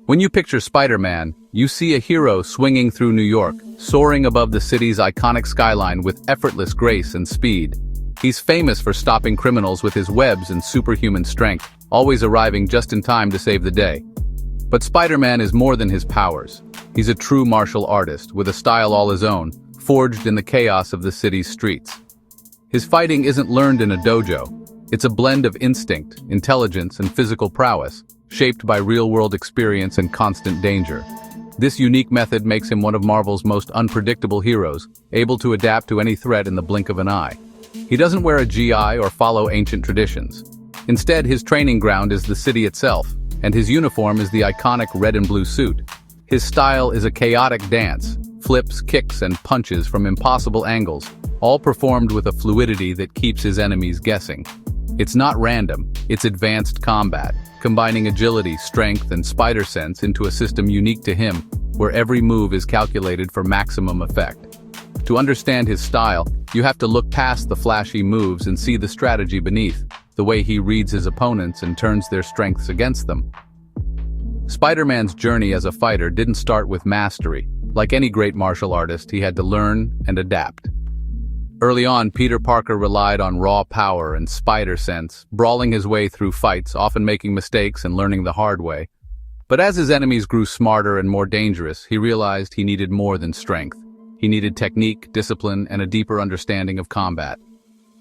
When you picture Spider-Man, you see a hero swinging through New York, soaring above the city's iconic skyline with effortless grace and speed. He's famous for stopping criminals with his webs and superhuman strength, always arriving just in time to save the day. But Spider-Man is more than his powers. He's a true martial artist with a style all his own, forged in the chaos of the city's streets. His fighting isn't learned in a dojo. It's a blend of instinct, intelligence, and physical prowess, shaped by real-world experience and constant danger. This unique method makes him one of Marvel's most unpredictable heroes, able to adapt to any threat in the blink of an eye. He doesn't wear a GI or follow ancient traditions. Instead, his training ground is the city itself, and his uniform is the iconic red and blue suit. His style is a chaotic dance, flips, kicks, and punches from impossible angles, all performed with a fluidity that keeps his enemies guessing. It's not random, it's advanced combat, combining agility, strength, and spider sense into a system unique to him, where every move is calculated for maximum effect. To understand his style, you have to look past the flashy moves and see the strategy beneath, the way he reads his opponents and turns their strengths against them. Spider-Man's journey as a fighter didn't start with mastery. Like any great martial artist, he had to learn and adapt. Early on, Peter Parker relied on raw power and spider sense, brawling his way through fights, often making mistakes and learning the hard way. But as his enemies grew smarter and more dangerous, he realized he needed more than strength. He needed technique, discipline, and a deeper understanding of combat.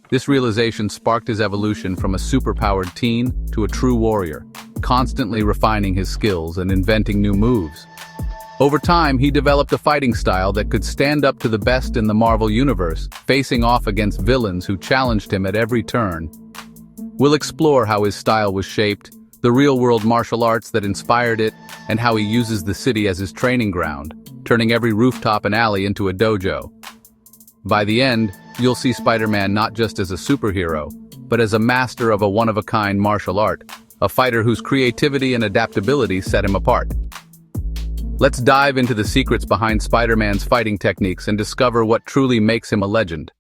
This realization sparked his evolution from a superpowered teen to a true warrior, constantly refining his skills and inventing new moves. Over time, he developed a fighting style that could stand up to the best in the Marvel Universe, facing off against villains who challenged him at every turn. We'll explore how his style was shaped, the real-world martial arts that inspired it, and how he uses the city as his training ground, turning every rooftop and alley into a dojo. By the end, you'll see Spider-Man not just as a superhero, but as a master of a one-of-a-kind martial art, a fighter whose creativity and adaptability set him apart. Let's dive into the secrets behind Spider-Man's fighting techniques and discover what truly makes him a legend.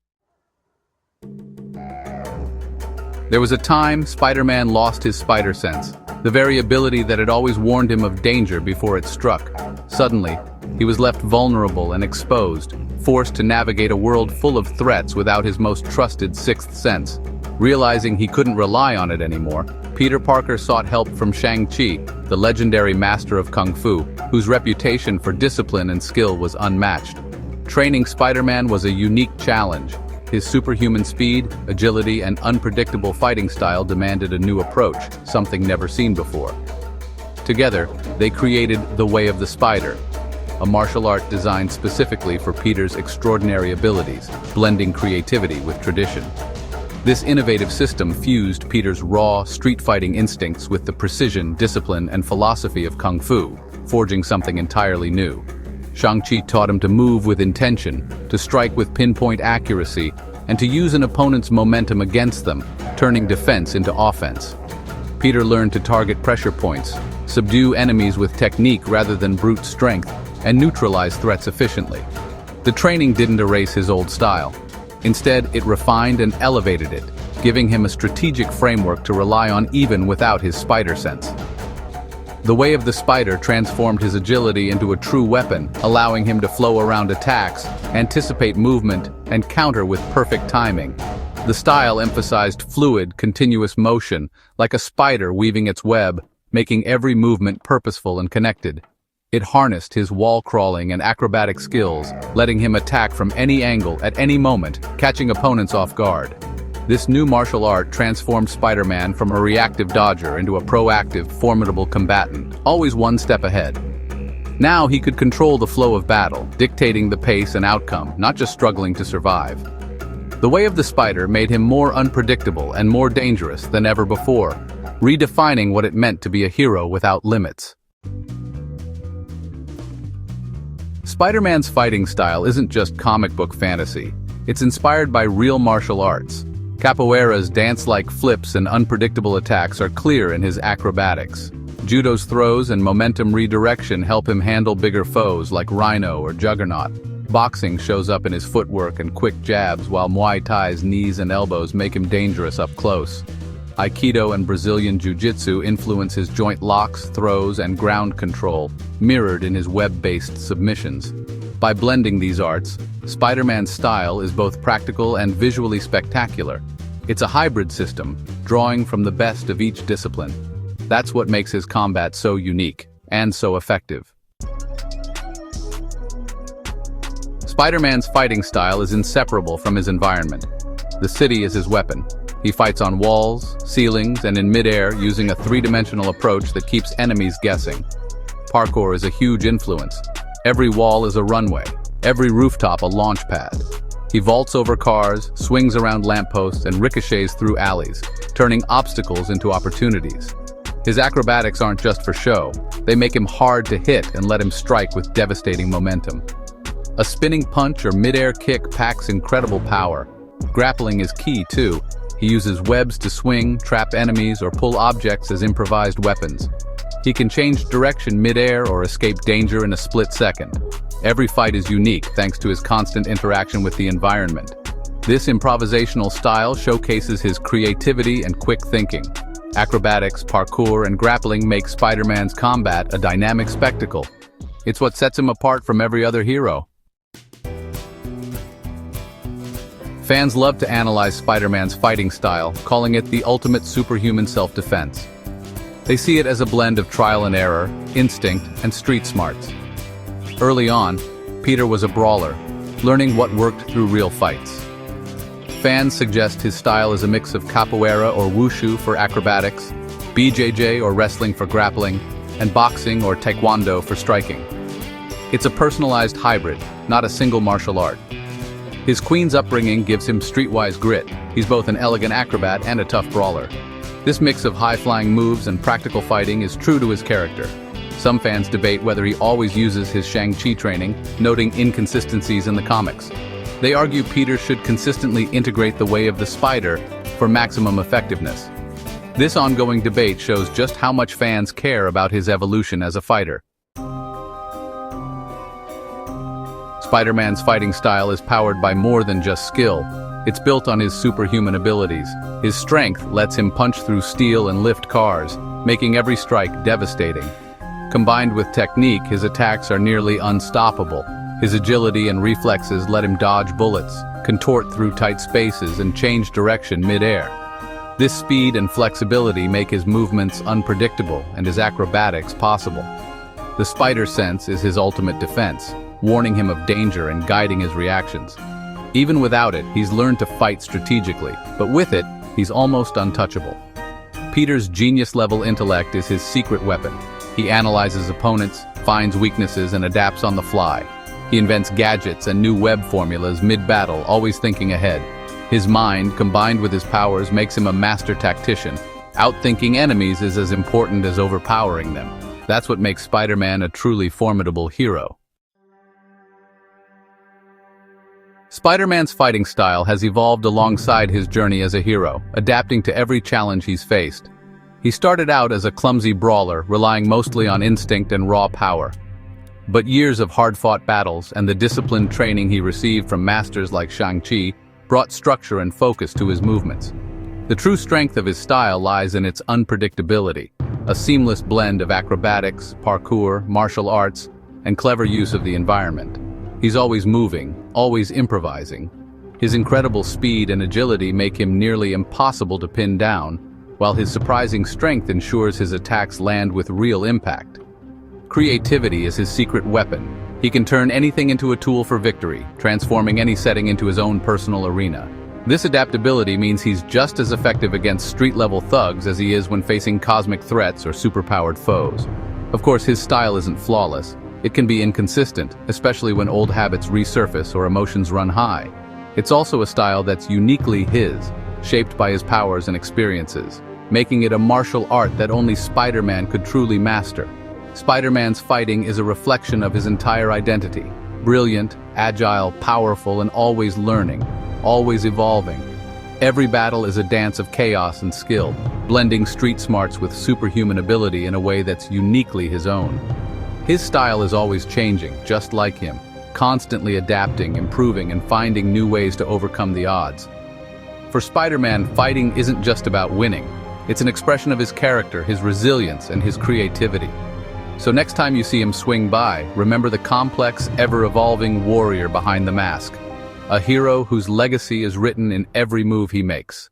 There was a time Spider-Man lost his spider sense, the very ability that had always warned him of danger before it struck. Suddenly, he was left vulnerable and exposed, forced to navigate a world full of threats without his most trusted sixth sense. Realizing he couldn't rely on it anymore, Peter Parker sought help from Shang-Chi, the legendary master of Kung Fu, whose reputation for discipline and skill was unmatched. Training Spider-Man was a unique challenge. His superhuman speed, agility, and unpredictable fighting style demanded a new approach, something never seen before. Together, they created the Way of the Spider, a martial art designed specifically for Peter's extraordinary abilities, blending creativity with tradition. This innovative system fused Peter's raw, street-fighting instincts with the precision, discipline, and philosophy of Kung Fu, forging something entirely new. Shang-Chi taught him to move with intention, to strike with pinpoint accuracy, and to use an opponent's momentum against them, turning defense into offense. Peter learned to target pressure points, subdue enemies with technique rather than brute strength, and neutralize threats efficiently. The training didn't erase his old style. Instead, it refined and elevated it, giving him a strategic framework to rely on even without his spider sense. The Way of the Spider transformed his agility into a true weapon, allowing him to flow around attacks, anticipate movement, and counter with perfect timing. The style emphasized fluid, continuous motion, like a spider weaving its web, making every movement purposeful and connected. It harnessed his wall-crawling and acrobatic skills, letting him attack from any angle at any moment, catching opponents off guard. This new martial art transformed Spider-Man from a reactive dodger into a proactive, formidable combatant, always one step ahead. Now he could control the flow of battle, dictating the pace and outcome, not just struggling to survive. The Way of the Spider made him more unpredictable and more dangerous than ever before, redefining what it meant to be a hero without limits. Spider-Man's fighting style isn't just comic book fantasy. It's inspired by real martial arts. Capoeira's dance-like flips and unpredictable attacks are clear in his acrobatics. Judo's throws and momentum redirection help him handle bigger foes like Rhino or Juggernaut. Boxing shows up in his footwork and quick jabs, while Muay Thai's knees and elbows make him dangerous up close. Aikido and Brazilian Jiu-Jitsu influence his joint locks, throws, and ground control, mirrored in his web-based submissions. By blending these arts, Spider-Man's style is both practical and visually spectacular. It's a hybrid system, drawing from the best of each discipline. That's what makes his combat so unique and so effective. Spider-Man's fighting style is inseparable from his environment. The city is his weapon. He fights on walls, ceilings, and in midair using a three-dimensional approach that keeps enemies guessing. Parkour is a huge influence. Every wall is a runway, every rooftop a launch pad. He vaults over cars, swings around lampposts, and ricochets through alleys, turning obstacles into opportunities. His acrobatics aren't just for show. They make him hard to hit and let him strike with devastating momentum. A spinning punch or midair kick packs incredible power. Grappling is key, too. He uses webs to swing, trap enemies, or pull objects as improvised weapons. He can change direction mid-air or escape danger in a split second. Every fight is unique thanks to his constant interaction with the environment. This improvisational style showcases his creativity and quick thinking. Acrobatics, parkour, and grappling make Spider-Man's combat a dynamic spectacle. It's what sets him apart from every other hero. Fans love to analyze Spider-Man's fighting style, calling it the ultimate superhuman self-defense. They see it as a blend of trial and error, instinct, and street smarts. Early on, Peter was a brawler, learning what worked through real fights. Fans suggest his style is a mix of capoeira or wushu for acrobatics, BJJ or wrestling for grappling, and boxing or taekwondo for striking. It's a personalized hybrid, not a single martial art. His Queens upbringing gives him streetwise grit. He's both an elegant acrobat and a tough brawler. This mix of high-flying moves and practical fighting is true to his character. Some fans debate whether he always uses his Shang-Chi training, noting inconsistencies in the comics. They argue Peter should consistently integrate the way of the spider for maximum effectiveness. This ongoing debate shows just how much fans care about his evolution as a fighter. Spider-Man's fighting style is powered by more than just skill. It's built on his superhuman abilities. His strength lets him punch through steel and lift cars, making every strike devastating. Combined with technique, his attacks are nearly unstoppable. His agility and reflexes let him dodge bullets, contort through tight spaces, and change direction mid-air. This speed and flexibility make his movements unpredictable and his acrobatics possible. The spider sense is his ultimate defense, warning him of danger and guiding his reactions. Even without it, he's learned to fight strategically, but with it, he's almost untouchable. Peter's genius-level intellect is his secret weapon. He analyzes opponents, finds weaknesses, and adapts on the fly. He invents gadgets and new web formulas mid-battle, always thinking ahead. His mind, combined with his powers, makes him a master tactician. Outthinking enemies is as important as overpowering them. That's what makes Spider-Man a truly formidable hero. Spider-Man's fighting style has evolved alongside his journey as a hero, adapting to every challenge he's faced. He started out as a clumsy brawler, relying mostly on instinct and raw power. But years of hard-fought battles and the disciplined training he received from masters like Shang-Chi brought structure and focus to his movements. The true strength of his style lies in its unpredictability, a seamless blend of acrobatics, parkour, martial arts, and clever use of the environment. He's always moving, always improvising. His incredible speed and agility make him nearly impossible to pin down, while his surprising strength ensures his attacks land with real impact. Creativity is his secret weapon. He can turn anything into a tool for victory, transforming any setting into his own personal arena. This adaptability means he's just as effective against street-level thugs as he is when facing cosmic threats or superpowered foes. Of course, his style isn't flawless. It can be inconsistent, especially when old habits resurface or emotions run high. It's also a style that's uniquely his, shaped by his powers and experiences, making it a martial art that only Spider-Man could truly master. Spider-Man's fighting is a reflection of his entire identity. Brilliant, agile, powerful, and always learning, always evolving. Every battle is a dance of chaos and skill, blending street smarts with superhuman ability in a way that's uniquely his own. His style is always changing, just like him, constantly adapting, improving, and finding new ways to overcome the odds. For Spider-Man, fighting isn't just about winning. It's an expression of his character, his resilience, and his creativity. So next time you see him swing by, remember the complex, ever-evolving warrior behind the mask. A hero whose legacy is written in every move he makes.